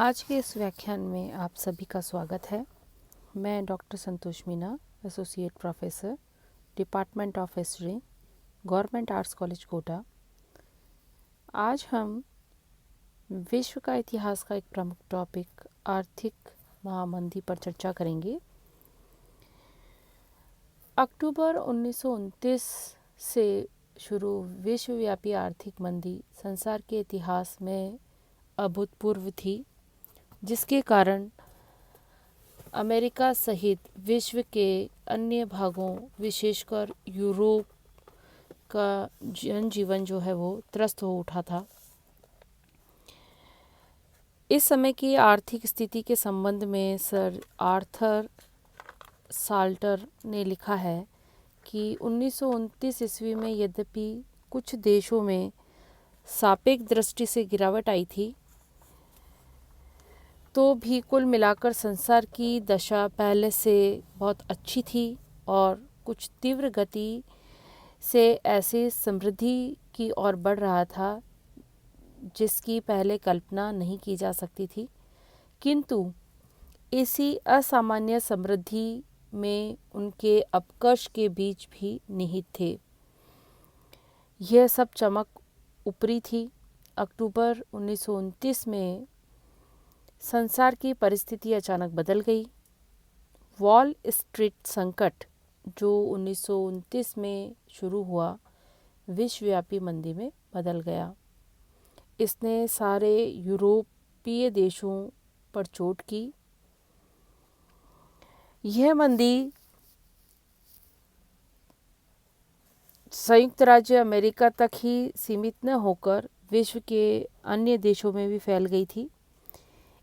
आज के इस व्याख्यान में आप सभी का स्वागत है। मैं doctor Santosh Meena, associate professor, department of history, government arts college Kota. आज हम विश्व का इतिहास का एक प्रमुख टॉपिक आर्थिक महामंदी पर चर्चा करेंगे। अक्टूबर 1929 से शुरू विश्वव्यापी आर्थिक मंदी संसार के इतिहास में अभूतपूर्व थी, जिसके कारण अमेरिका सहित विश्व के अन्य भागों, विशेषकर यूरोप का जनजीवन जो है वो त्रस्त हो उठा था। इस समय की आर्थिक स्थिति के संबंध में सर आर्थर साल्टर ने लिखा है कि 1929 ईस्वी में यद्यपि कुछ देशों में सापेक्ष दृष्टि से गिरावट आई थी, तो भी कुल मिलाकर संसार की दशा पहले से बहुत अच्छी थी और कुछ तीव्र गति से ऐसी समृद्धि की ओर बढ़ रहा था जिसकी पहले कल्पना नहीं की जा सकती थी। किंतु इसी असामान्य समृद्धि में उनके अपकर्ष के बीच भी निहित थे। यह सब चमक ऊपरी थी। अक्टूबर 1929 में संसार की परिस्थिति अचानक बदल गई। वॉल स्ट्रीट संकट जो 1929 में शुरू हुआ, विश्वव्यापी मंदी में बदल गया। इसने सारे यूरोपीय देशों पर चोट की। यह मंदी संयुक्त राज्य अमेरिका तक ही सीमित न होकर विश्व के अन्य देशों में भी फैल गई थी।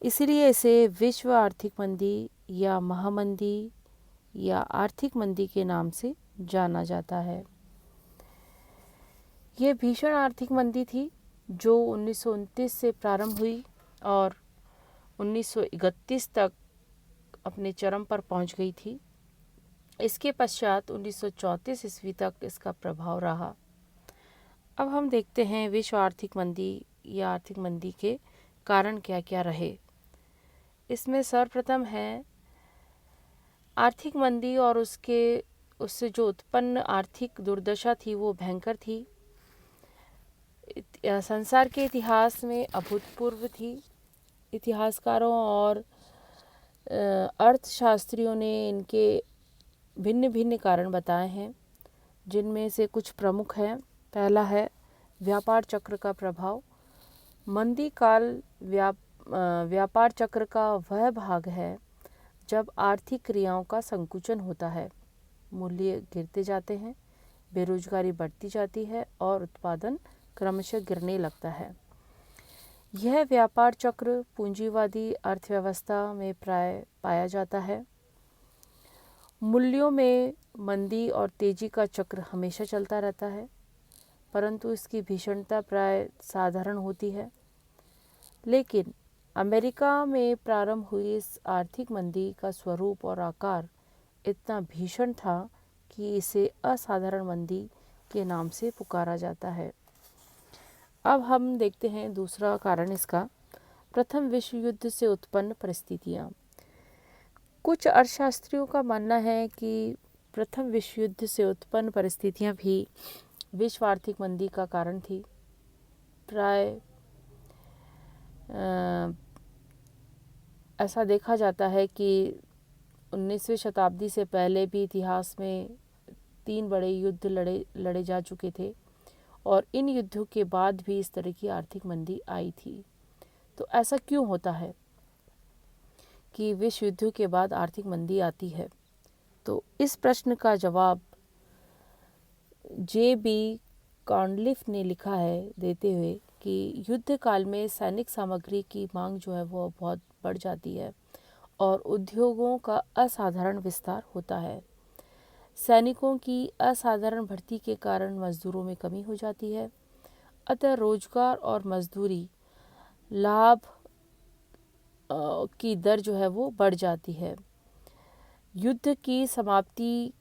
इसलिए इसे विश्व आर्थिक मंदी या महामंदी या आर्थिक मंदी के नाम से जाना जाता है। यह भीषण आर्थिक मंदी थी जो 1929 से प्रारंभ हुई और 1931 तक अपने चरम पर पहुंच गई थी। इसके पश्चात 1934 ईस्वी तक इसका प्रभाव रहा। अब हम देखते हैं विश्व आर्थिक मंदी या आर्थिक मंदी के कारण क्या क्या रहे। इसमें सर्वप्रथम है आर्थिक मंदी और उससे जो उत्पन्न आर्थिक दुर्दशा थी वो भयंकर थी। संसार के इतिहास में अभूतपूर्व थी। इतिहासकारों और अर्थशास्त्रियों ने इनके भिन्न भिन्न कारण बताए हैं, जिनमें से कुछ प्रमुख हैं। पहला है व्यापार चक्र का प्रभाव। मंदी काल व्यापार चक्र का वह भाग है जब आर्थिक क्रियाओं का संकुचन होता है, मूल्य गिरते जाते हैं, बेरोजगारी बढ़ती जाती है और उत्पादन क्रमशः गिरने लगता है। यह व्यापार चक्र पूंजीवादी अर्थव्यवस्था में प्राय पाया जाता है। मूल्यों में मंदी और तेजी का चक्र हमेशा चलता रहता है, परंतु इसकी भीषणता प्राय साधारण होती है। लेकिन अमेरिका में प्रारंभ हुई इस आर्थिक मंदी का स्वरूप और आकार इतना भीषण था कि इसे असाधारण मंदी के नाम से पुकारा जाता है। अब हम देखते हैं दूसरा कारण इसका, प्रथम विश्व युद्ध से उत्पन्न परिस्थितियाँ। कुछ अर्थशास्त्रियों का मानना है कि प्रथम विश्व युद्ध से उत्पन्न परिस्थितियाँ भी विश्व आर्थिक मंदी का कारण थी। प्राय ऐसा देखा जाता है कि 19वीं शताब्दी से पहले भी इतिहास में 3 बड़े युद्ध लड़े जा चुके थे और इन युद्धों के बाद भी इस तरह की आर्थिक मंदी आई थी। तो ऐसा क्यों होता है कि विश्व युद्धों के बाद आर्थिक मंदी आती है? तो इस प्रश्न का जवाब J.B. कॉर्नलिफ ने लिखा है देते हुए कि युद्ध काल में सैनिक सामग्री की मांग जो है वो बहुत बढ़ जाती है और उद्योगों का असाधारण विस्तार होता है। सैनिकों की असाधारण भर्ती के कारण मजदूरों में कमी हो जाती है, अतः रोजगार और मजदूरी लाभ की दर जो है वो बढ़ जाती है। युद्ध की समाप्ति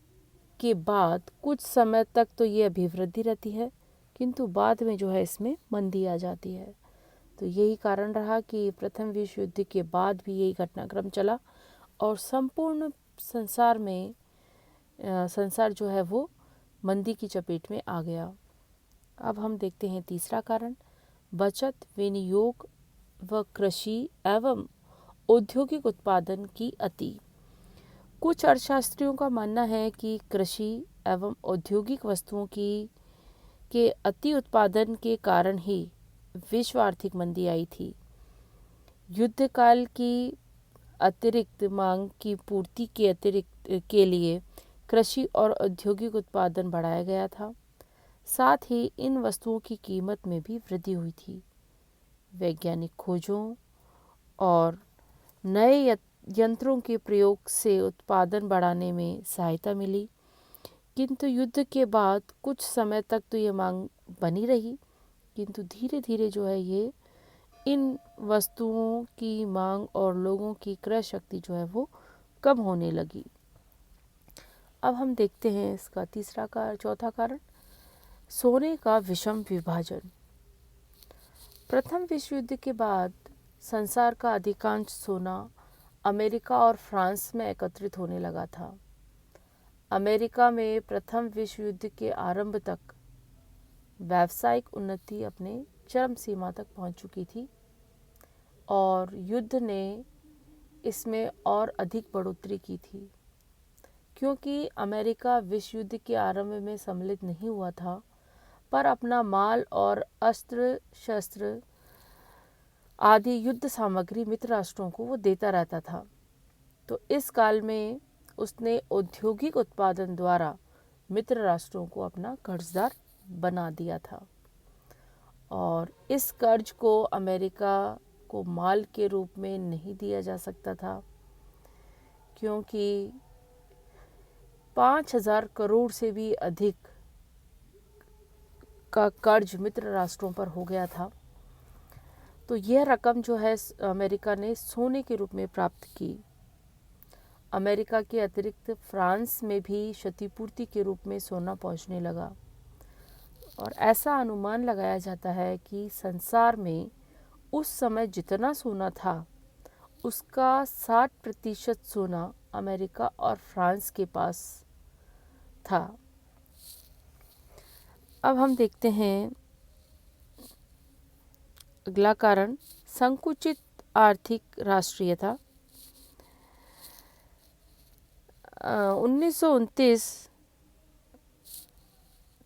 के बाद कुछ समय तक तो ये अभिवृद्धि रहती है, किंतु बाद में जो है इसमें मंदी आ जाती है। तो यही कारण रहा कि प्रथम विश्व युद्ध के बाद भी यही घटनाक्रम चला और संपूर्ण संसार जो है वो मंदी की चपेट में आ गया। अब हम देखते हैं तीसरा कारण, बचत, विनियोग व कृषि एवं औद्योगिक उत्पादन की अति। कुछ अर्थशास्त्रियों का मानना है कि कृषि एवं औद्योगिक वस्तुओं के अति उत्पादन के कारण ही विश्व आर्थिक मंदी आई थी। युद्ध काल की अतिरिक्त मांग की पूर्ति के लिए कृषि और औद्योगिक उत्पादन बढ़ाया गया था। साथ ही इन वस्तुओं की कीमत में भी वृद्धि हुई थी। वैज्ञानिक खोजों और नए यंत्रों के प्रयोग से उत्पादन बढ़ाने में सहायता मिली, किंतु युद्ध के बाद कुछ समय तक तो ये मांग बनी रही, किंतु धीरे धीरे जो है ये इन वस्तुओं की मांग और लोगों की क्रय शक्ति जो है वो कम होने लगी। अब हम देखते हैं इसका चौथा कारण, सोने का विषम विभाजन। प्रथम विश्व युद्ध के बाद संसार का अधिकांश सोना अमेरिका और फ्रांस में एकत्रित होने लगा था। अमेरिका में प्रथम विश्व युद्ध के आरंभ तक व्यावसायिक उन्नति अपने चरम सीमा तक पहुंच चुकी थी और युद्ध ने इसमें और अधिक बढ़ोतरी की थी। क्योंकि अमेरिका विश्व युद्ध के आरंभ में सम्मिलित नहीं हुआ था, पर अपना माल और अस्त्र शस्त्र आदि युद्ध सामग्री मित्र राष्ट्रों को वो देता रहता था। तो इस काल में उसने औद्योगिक उत्पादन द्वारा मित्र राष्ट्रों को अपना कर्जदार बना दिया था और इस कर्ज को अमेरिका को माल के रूप में नहीं दिया जा सकता था, क्योंकि 5,000 करोड़ से भी अधिक का कर्ज मित्र राष्ट्रों पर हो गया था। तो यह रकम जो है अमेरिका ने सोने के रूप में प्राप्त की। अमेरिका के अतिरिक्त फ्रांस में भी क्षतिपूर्ति के रूप में सोना पहुंचने लगा और ऐसा अनुमान लगाया जाता है कि संसार में उस समय जितना सोना था उसका 60% सोना अमेरिका और फ्रांस के पास था। अब हम देखते हैं अगला कारण, संकुचित आर्थिक राष्ट्रीयता। 1929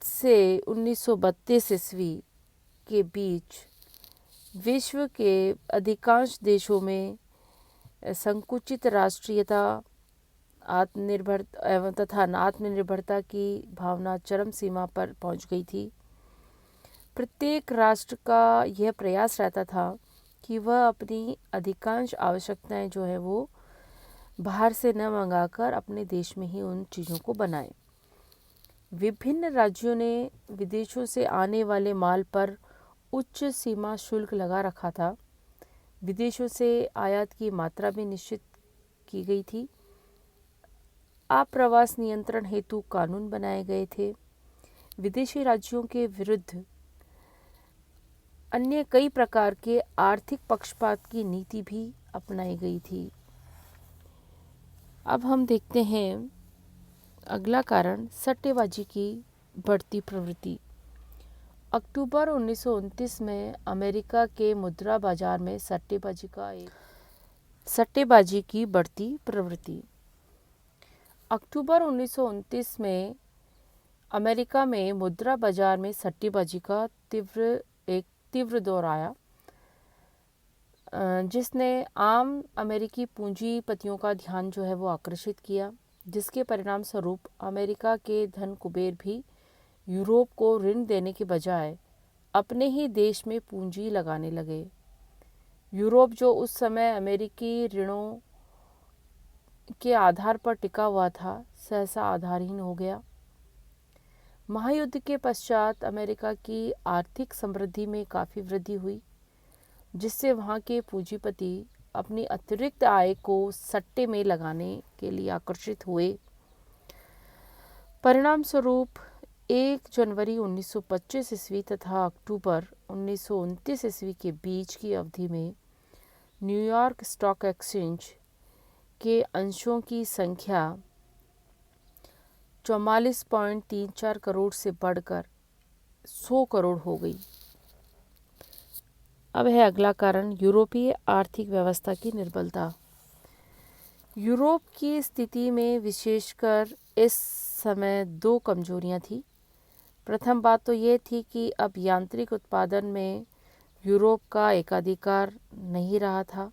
से 1932 ईस्वी के बीच विश्व के अधिकांश देशों में संकुचित राष्ट्रीयता आत्मनिर्भरता की भावना चरम सीमा पर पहुंच गई थी। प्रत्येक राष्ट्र का यह प्रयास रहता था कि वह अपनी अधिकांश आवश्यकताएं जो है वो बाहर से न मंगाकर अपने देश में ही उन चीज़ों को बनाए। विभिन्न राज्यों ने विदेशों से आने वाले माल पर उच्च सीमा शुल्क लगा रखा था। विदेशों से आयात की मात्रा भी निश्चित की गई थी। आप्रवास नियंत्रण हेतु कानून बनाए गए थे। विदेशी राज्यों के विरुद्ध अन्य कई प्रकार के आर्थिक पक्षपात की नीति भी अपनाई गई थी। अब हम देखते हैं अगला कारण, सट्टेबाजी की बढ़ती प्रवृत्ति। अक्टूबर 1929 में अमेरिका के मुद्रा बाजार में सट्टेबाजी की बढ़ती प्रवृत्ति। अक्टूबर 1929 में अमेरिका में मुद्रा बाजार में सट्टेबाजी का तीव्र दौर आया, जिसने आम अमेरिकी पूंजीपतियों का ध्यान जो है वो आकर्षित किया, जिसके परिणाम स्वरूप अमेरिका के धन कुबेर भी यूरोप को ऋण देने के बजाय अपने ही देश में पूंजी लगाने लगे। यूरोप जो उस समय अमेरिकी ऋणों के आधार पर टिका हुआ था, सहसा आधारहीन हो गया। महायुद्ध के पश्चात अमेरिका की आर्थिक समृद्धि में काफ़ी वृद्धि हुई, जिससे वहाँ के पूंजीपति अपनी अतिरिक्त आय को सट्टे में लगाने के लिए आकर्षित हुए। परिणाम स्वरूप 1 जनवरी 1925 ईस्वी तथा अक्टूबर 1929 ईस्वी के बीच की अवधि में न्यूयॉर्क स्टॉक एक्सचेंज के अंशों की संख्या 44.34 करोड़ से बढ़कर 100 करोड़ हो गई। अब है अगला कारण, यूरोपीय आर्थिक व्यवस्था की निर्बलता। यूरोप की स्थिति में विशेषकर इस समय दो कमजोरियां थी। प्रथम बात तो ये थी कि अब यांत्रिक उत्पादन में यूरोप का एकाधिकार नहीं रहा था।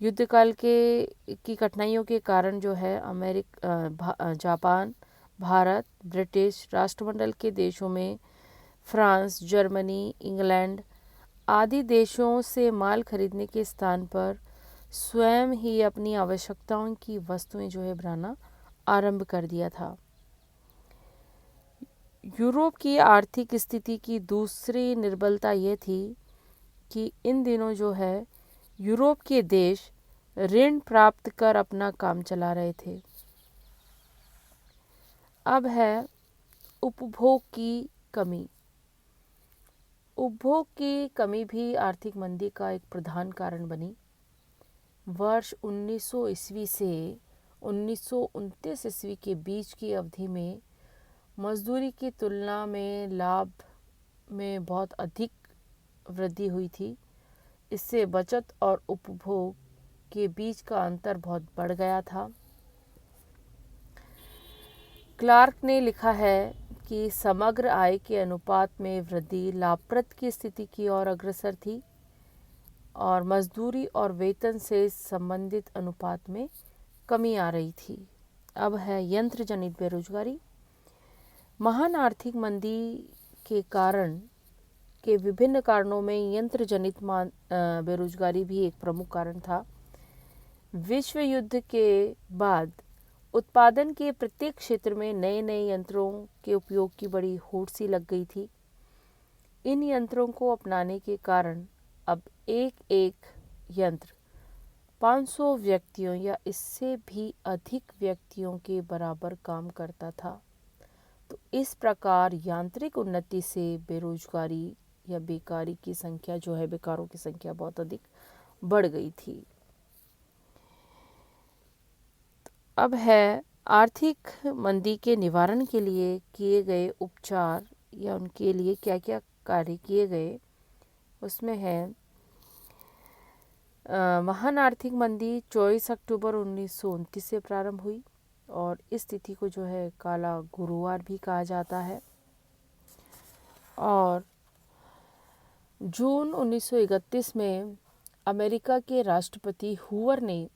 युद्धकाल की कठिनाइयों के कारण जो है जापान, भारत, ब्रिटिश राष्ट्रमंडल के देशों में फ्रांस, जर्मनी, इंग्लैंड आदि देशों से माल खरीदने के स्थान पर स्वयं ही अपनी आवश्यकताओं की वस्तुएं जो है बनाना आरंभ कर दिया था। यूरोप की आर्थिक स्थिति की दूसरी निर्बलता ये थी कि इन दिनों जो है यूरोप के देश ऋण प्राप्त कर अपना काम चला रहे थे। अब है उपभोग की कमी। उपभोग की कमी भी आर्थिक मंदी का एक प्रधान कारण बनी। वर्ष 1900 ईस्वी से 1929 ईस्वी के बीच की अवधि में मजदूरी की तुलना में लाभ में बहुत अधिक वृद्धि हुई थी। इससे बचत और उपभोग के बीच का अंतर बहुत बढ़ गया था। क्लार्क ने लिखा है कि समग्र आय के अनुपात में वृद्धि लाभप्रद की स्थिति की ओर अग्रसर थी और मजदूरी और वेतन से संबंधित अनुपात में कमी आ रही थी। अब है यंत्र जनित बेरोजगारी। महान आर्थिक मंदी के विभिन्न कारणों में यंत्र जनित बेरोजगारी भी एक प्रमुख कारण था। विश्व युद्ध के बाद उत्पादन के प्रत्येक क्षेत्र में नए नए यंत्रों के उपयोग की बड़ी होड़ सी लग गई थी। इन यंत्रों को अपनाने के कारण अब एक एक यंत्र 500 व्यक्तियों या इससे भी अधिक व्यक्तियों के बराबर काम करता था। तो इस प्रकार यांत्रिक उन्नति से बेरोजगारी या बेकारी की संख्या जो है, बेकारों की संख्या बहुत अधिक बढ़ गई थी। अब है आर्थिक मंदी के निवारण के लिए किए गए उपचार या उनके लिए क्या क्या कार्य किए गए। उसमें है महान आर्थिक मंदी 24 अक्टूबर 1929 से प्रारंभ हुई और इस तिथि को जो है काला गुरुवार भी कहा जाता है। और जून 1931 में अमेरिका के राष्ट्रपति हूवर ने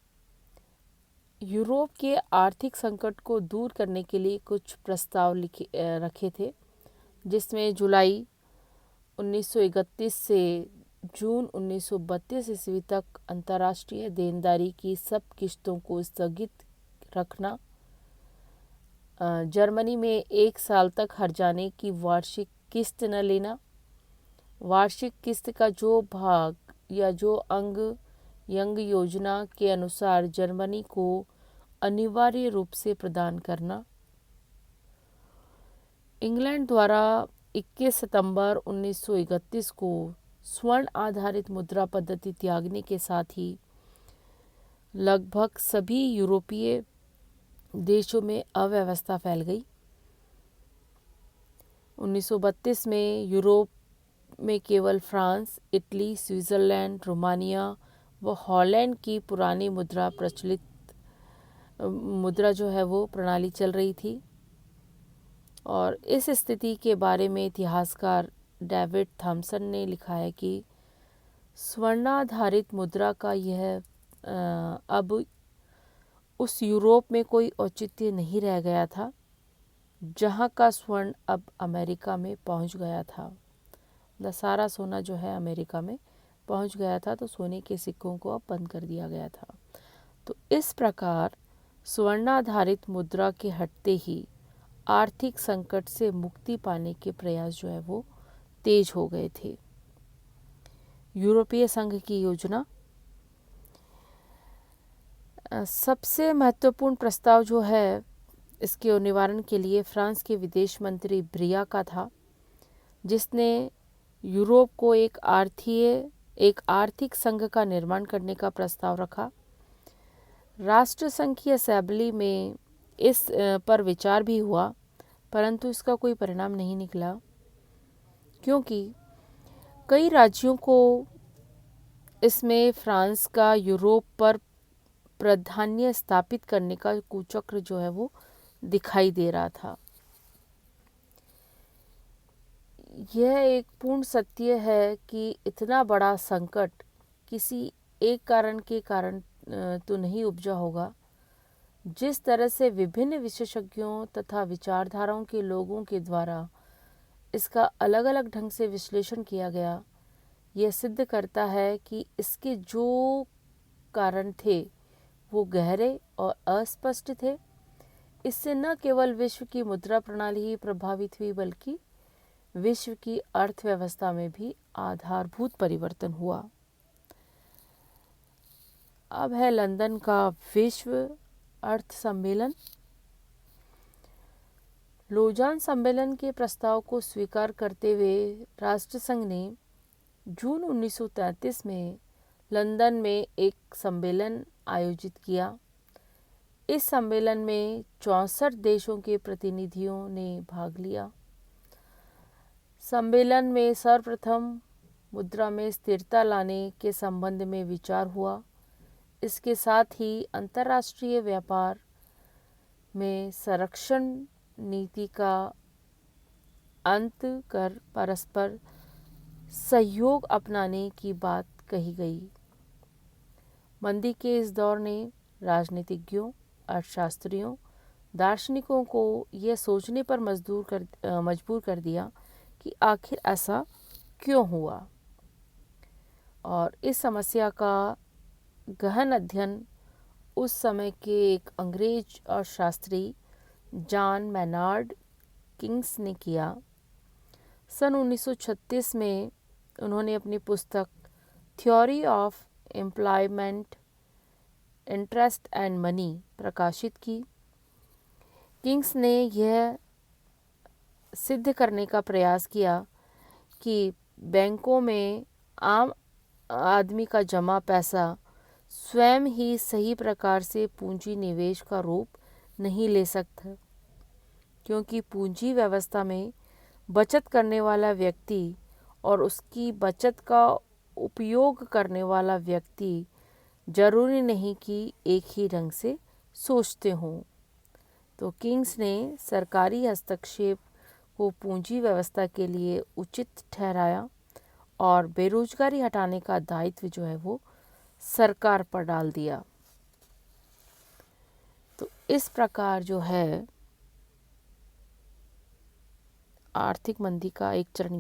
यूरोप के आर्थिक संकट को दूर करने के लिए कुछ प्रस्ताव रखे थे, जिसमें जुलाई 1931 से जून 1932 ईस्वी तक अंतर्राष्ट्रीय देनदारी की सब किस्तों को स्थगित रखना, जर्मनी में 1 साल तक हर्जाने की वार्षिक किस्त न लेना, वार्षिक किस्त का जो भाग या जो अंग यंग योजना के अनुसार जर्मनी को अनिवार्य रूप से प्रदान करना, इंग्लैंड द्वारा 21 सितंबर 1931 को स्वर्ण आधारित मुद्रा पद्धति त्यागने के साथ ही लगभग सभी यूरोपीय देशों में अव्यवस्था फैल गई। 1932 में यूरोप में केवल फ्रांस, इटली, स्विट्जरलैंड, रोमानिया व हॉलैंड की पुरानी मुद्रा जो है वो प्रणाली चल रही थी। और इस स्थिति के बारे में इतिहासकार डेविड थॉमसन ने लिखा है कि स्वर्णाधारित मुद्रा का यह अब उस यूरोप में कोई औचित्य नहीं रह गया था जहाँ का स्वर्ण अब अमेरिका में पहुँच गया था। सारा सोना जो है अमेरिका में पहुँच गया था, तो सोने के सिक्कों को अब बंद कर दिया गया था। तो इस प्रकार स्वर्णाधारित मुद्रा के हटते ही आर्थिक संकट से मुक्ति पाने के प्रयास जो है वो तेज हो गए थे। यूरोपीय संघ की योजना, सबसे महत्वपूर्ण प्रस्ताव जो है इसके निवारण के लिए फ्रांस के विदेश मंत्री ब्रिया का था, जिसने यूरोप को एक आर्थिक संघ का निर्माण करने का प्रस्ताव रखा। राष्ट्रसंघ की असेंबली में इस पर विचार भी हुआ, परंतु इसका कोई परिणाम नहीं निकला, क्योंकि कई राज्यों को इसमें फ्रांस का यूरोप पर प्राधान्य स्थापित करने का कुचक्र जो है वो दिखाई दे रहा था। यह एक पूर्ण सत्य है कि इतना बड़ा संकट किसी एक कारण के कारण तो नहीं उपजा होगा। जिस तरह से विभिन्न विशेषज्ञों तथा विचारधाराओं के लोगों के द्वारा इसका अलग अलग ढंग से विश्लेषण किया गया, यह सिद्ध करता है कि इसके जो कारण थे वो गहरे और अस्पष्ट थे। इससे न केवल विश्व की मुद्रा प्रणाली ही प्रभावित हुई, बल्कि विश्व की अर्थव्यवस्था में भी आधारभूत परिवर्तन हुआ। अब है लंदन का विश्व अर्थ सम्मेलन। लोजान सम्मेलन के प्रस्ताव को स्वीकार करते हुए राष्ट्रसंघ ने जून 1933 में लंदन में एक सम्मेलन आयोजित किया। इस सम्मेलन में 64 देशों के प्रतिनिधियों ने भाग लिया। सम्मेलन में सर्वप्रथम मुद्रा में स्थिरता लाने के संबंध में विचार हुआ। इसके साथ ही अंतर्राष्ट्रीय व्यापार में संरक्षण नीति का अंत कर परस्पर सहयोग अपनाने की बात कही गई। मंदी के इस दौर ने राजनीतिज्ञों, अर्थशास्त्रियों, दार्शनिकों को यह सोचने पर मजबूर कर दिया कि आखिर ऐसा क्यों हुआ, और इस समस्या का गहन अध्ययन उस समय के एक अंग्रेज अर्थशास्त्री जॉन मैनार्ड किंग्स ने किया। सन 1936 में उन्होंने अपनी पुस्तक theory of employment, interest and money प्रकाशित की। किंग्स ने यह सिद्ध करने का प्रयास किया कि बैंकों में आम आदमी का जमा पैसा स्वयं ही सही प्रकार से पूंजी निवेश का रूप नहीं ले सकता, क्योंकि पूंजी व्यवस्था में बचत करने वाला व्यक्ति और उसकी बचत का उपयोग करने वाला व्यक्ति जरूरी नहीं कि एक ही रंग से सोचते हों। तो किंग्स ने सरकारी हस्तक्षेप को पूंजी व्यवस्था के लिए उचित ठहराया और बेरोजगारी हटाने का दायित्व जो है वो सरकार पर डाल दिया। तो इस प्रकार जो है आर्थिक मंदी का एक चरण